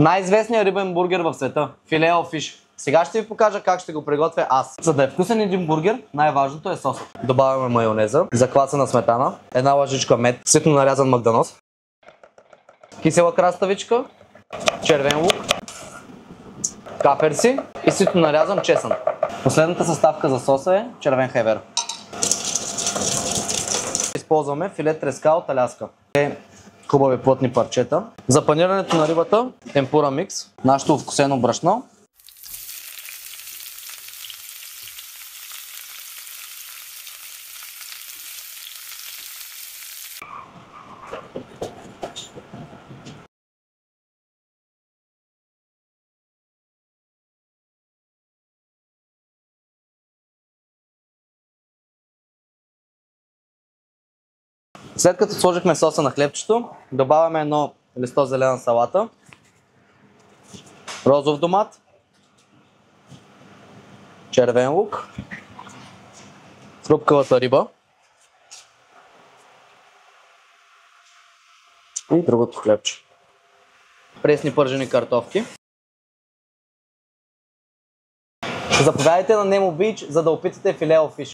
Най-известният рибен бургер в света – филео фиш. Сега ще ви покажа как ще го приготвя аз. За да е вкусен един бургер, най-важното е сосът. Добавяме майонеза, заквасена сметана, една лъжичка мед, ситно нарязан магданоз, кисела краставичка, червен лук, каперси и ситно нарязан чесън. Последната съставка за соса е червен хевер. Използваме филе треска от Аляска. Хубави плътни парчета. За панирането на рибата темпура микс, нашето вкусено брашно. След като сложихме соса на хлебчето, добавяме едно листо зелена салата, розов домат, червен лук, хрупкавата риба и другото хлебче. Пресни пържени картофки. Заповядайте на Nemo Beach, за да опитате филео фиш.